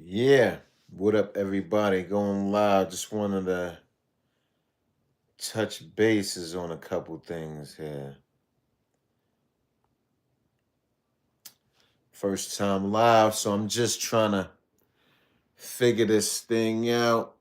Yeah, what up, everybody? Going live. Just wanted to touch bases on a couple things here. First time live, so I'm just trying to figure this thing out.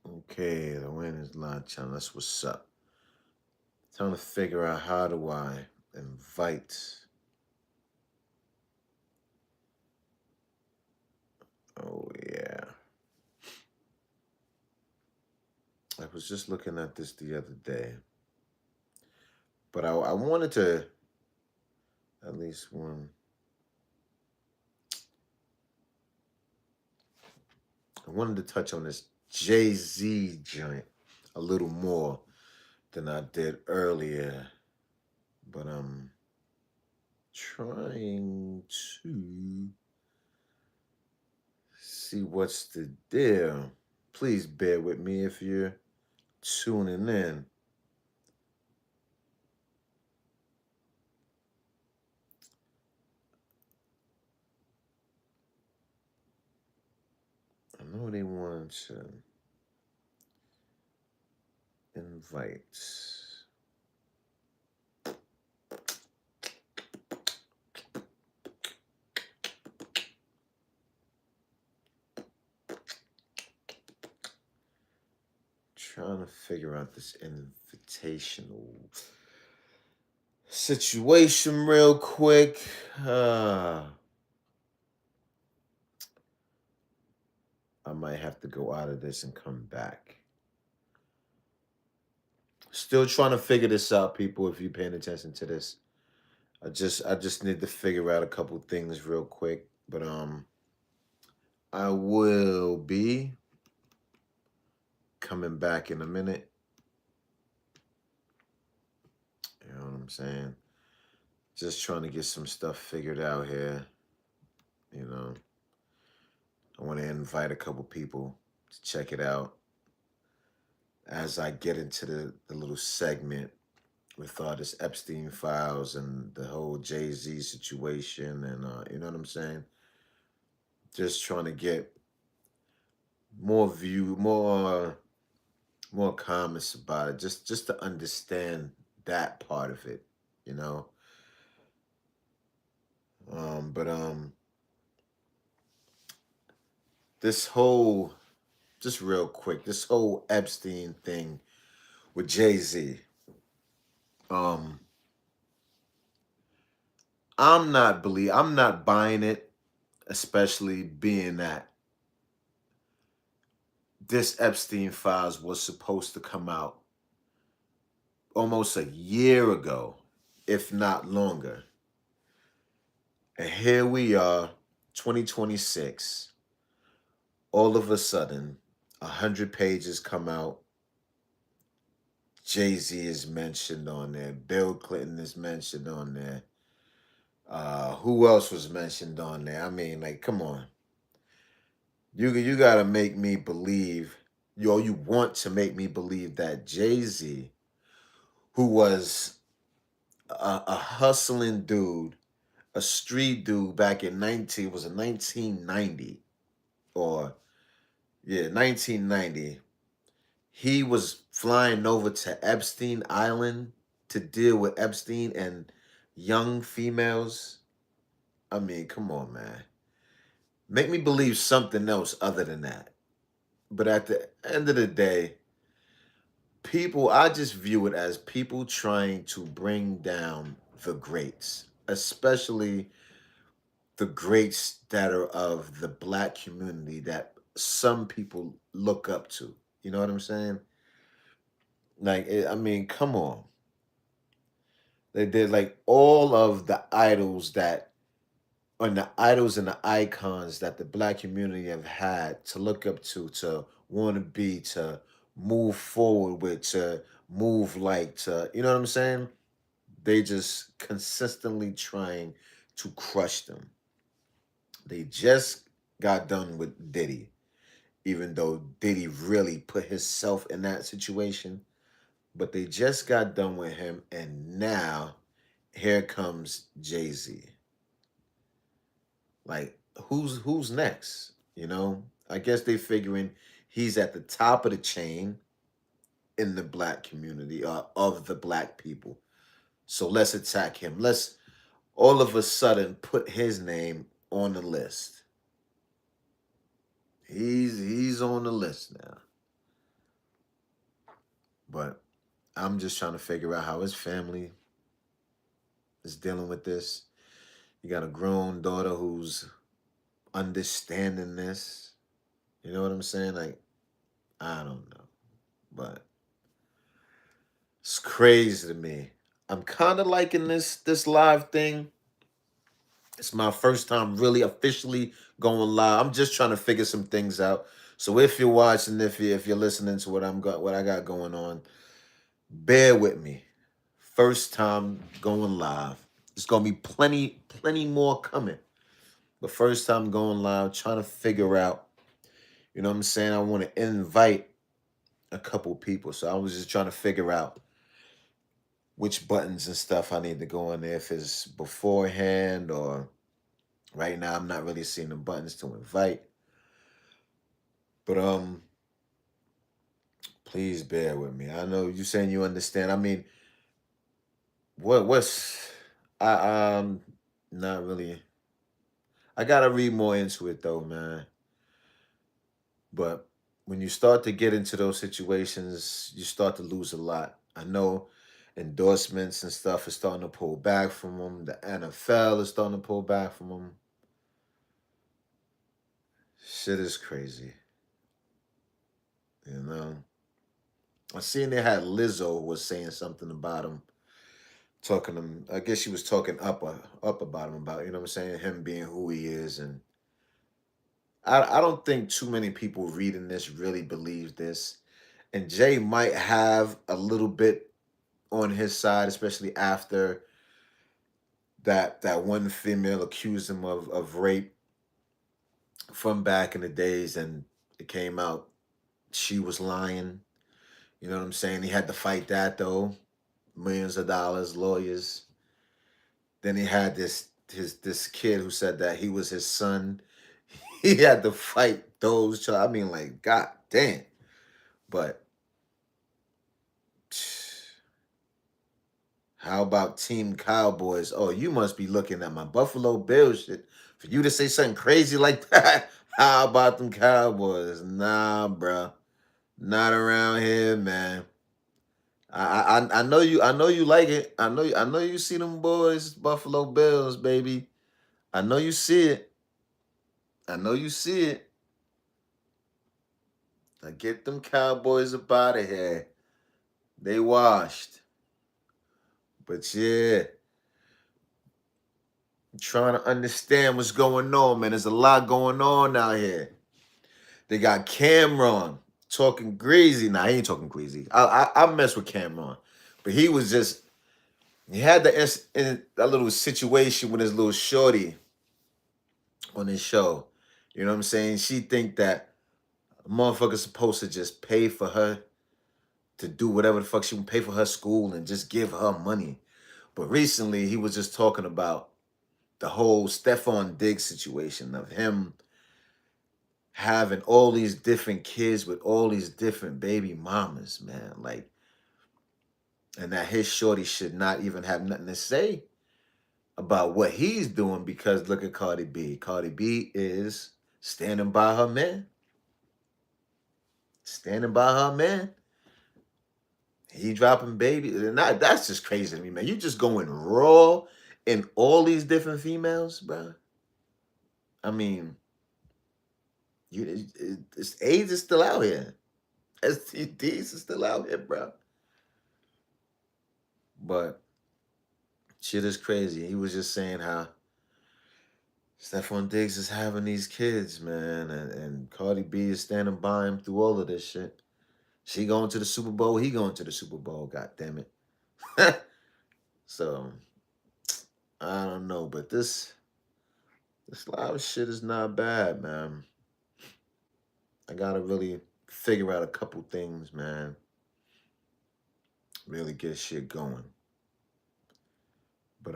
Okay, the win is live channel. That's what's up. Trying to figure out how do I invite. Oh yeah, I was just looking at this the other day, but I wanted to at least one. I wanted to touch on this Jay Z joint a little more than I did earlier, but I'm trying to see what's the deal. Please bear with me if you're tuning in. I know they want to invite. Trying to figure out this invitational situation real quick. I might have to go out of this and come back. Still trying to figure this out, people, if you're paying attention to this. I just need to figure out a couple things real quick. But I will be coming back in a minute. You know what I'm saying? Just trying to get some stuff figured out here. You know. I want to invite a couple people to check it out as I get into the little segment with all this Epstein files and the whole Jay-Z situation and you know what I'm saying? Just trying to get more comments about it, just to understand that part of it, you know. But this whole just real quick, this whole Epstein thing with Jay Z. Um, I'm not buying it, especially being that this Epstein files was supposed to come out almost a year ago, if not longer. And here we are, 2026. All of a sudden, 100 pages come out. Jay-Z is mentioned on there. Bill Clinton is mentioned on there. Who else was mentioned on there? I mean, like, come on. You gotta make me believe, you want to make me believe that Jay-Z, who was a hustling dude, a street dude back in 1990 or yeah, 1990. He was flying over to Epstein Island to deal with Epstein and young females. I mean, come on, man. Make me believe something else other than that. But at the end of the day, I just view it as people trying to bring down the greats, especially the greats that are of the black community that some people look up to. You know what I'm saying? Like, I mean, come on. They did like all of the idols and the idols and the icons that the black community have had to look up to want to be, to move forward with, to move like, to, you know what I'm saying? They just consistently trying to crush them. They just got done with Diddy, even though Diddy really put himself in that situation. But they just got done with him, and now here comes Jay Z. Like, who's next? You know, I guess they figuring he's at the top of the chain in the black community, of the black people. So let's attack him. Let's all of a sudden put his name on the list. He's on the list now. But I'm just trying to figure out how his family is dealing with this. You got a grown daughter who's understanding this. You know what I'm saying? Like, I don't know. But it's crazy to me. I'm kind of liking this live thing. It's my first time really officially going live. I'm just trying to figure some things out. So if you're watching, if you're listening to what I got going on, bear with me. First time going live. There's gonna be plenty more coming. But first time going live, trying to figure out, you know what I'm saying? I want to invite a couple people. So I was just trying to figure out which buttons and stuff I need to go on there, if it's beforehand or right now. I'm not really seeing the buttons to invite. But please bear with me. I know you saying you understand. I mean, what's I not really. I gotta read more into it though, man. But when you start to get into those situations, you start to lose a lot. I know endorsements and stuff is starting to pull back from them. The NFL is starting to pull back from them. Shit is crazy. You know, I seen they had Lizzo was saying something about him, talking him. I guess she was talking up about him, about, you know what I'm saying, him being who he is. And I don't think too many people reading this really believe this. And Jay might have a little bit on his side, especially after that one female accused him of rape from back in the days, and it came out she was lying. You know what I'm saying? He had to fight that though. Millions of dollars, lawyers. Then he had this kid who said that he was his son. He had to fight those. I mean, like, god damn. But how about Team Cowboys? Oh, you must be looking at my Buffalo Bills shit for you to say something crazy like that. How about them Cowboys? Nah, bro, not around here, man. I know you. I know you like it. I know you see them boys, Buffalo Bills, baby. I know you see it. I know you see it. Now get them Cowboys up out of here. They washed. But yeah, I'm trying to understand what's going on, man. There's a lot going on out here. They got Cameron talking greasy. Nah, he ain't talking greasy. I mess with Cameron, but he was just, he had in that little situation with his little shorty on his show. You know what I'm saying? She think that a motherfucker's supposed to just pay for her to do whatever the fuck she can, pay for her school and just give her money. But recently he was just talking about the whole Stephon Diggs situation of him having all these different kids with all these different baby mamas, man. Like, and that his shorty should not even have nothing to say about what he's doing, because look at Cardi B. Cardi B is standing by her man. Standing by her man. He dropping baby. And that's just crazy to me, man. You just going raw in all these different females, bro. I mean, AIDS is still out here. STDs is still out here, bro. But shit is crazy. He was just saying how Stephon Diggs is having these kids, man, and Cardi B is standing by him through all of this shit. She going to the Super Bowl, he going to the Super Bowl, god damn it. So I don't know, but this live shit is not bad, man. I gotta really figure out a couple things, man. Really get shit going. But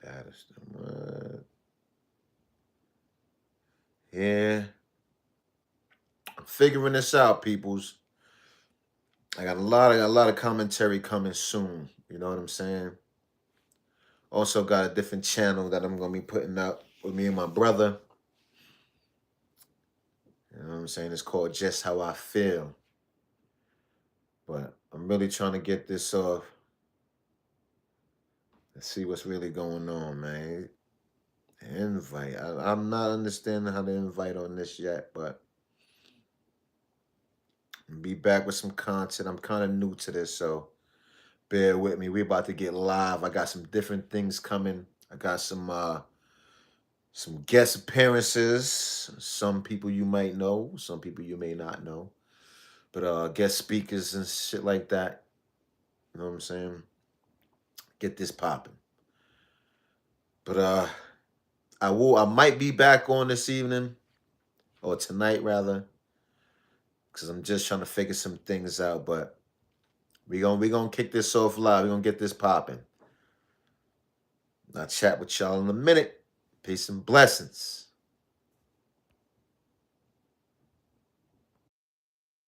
Addison, what? Yeah. I'm figuring this out, peoples. I got a lot of commentary coming soon. You know what I'm saying? Also got a different channel that I'm gonna be putting up with me and my brother. You know what I'm saying? It's called Just How I Feel. But I'm really trying to get this off. Let's see what's really going on, man. Invite. I'm not understanding how to invite on this yet, but I'll be back with some content. I'm kind of new to this, so bear with me. We're about to get live. I got some different things coming. I got some guest appearances. Some people you might know, some people you may not know. But guest speakers and shit like that. You know what I'm saying? Get this popping. But I might be back on this evening or tonight rather, because I'm just trying to figure some things out. But we gonna kick this off live. We're gonna get this popping. I'll chat with y'all in a minute. Peace and blessings.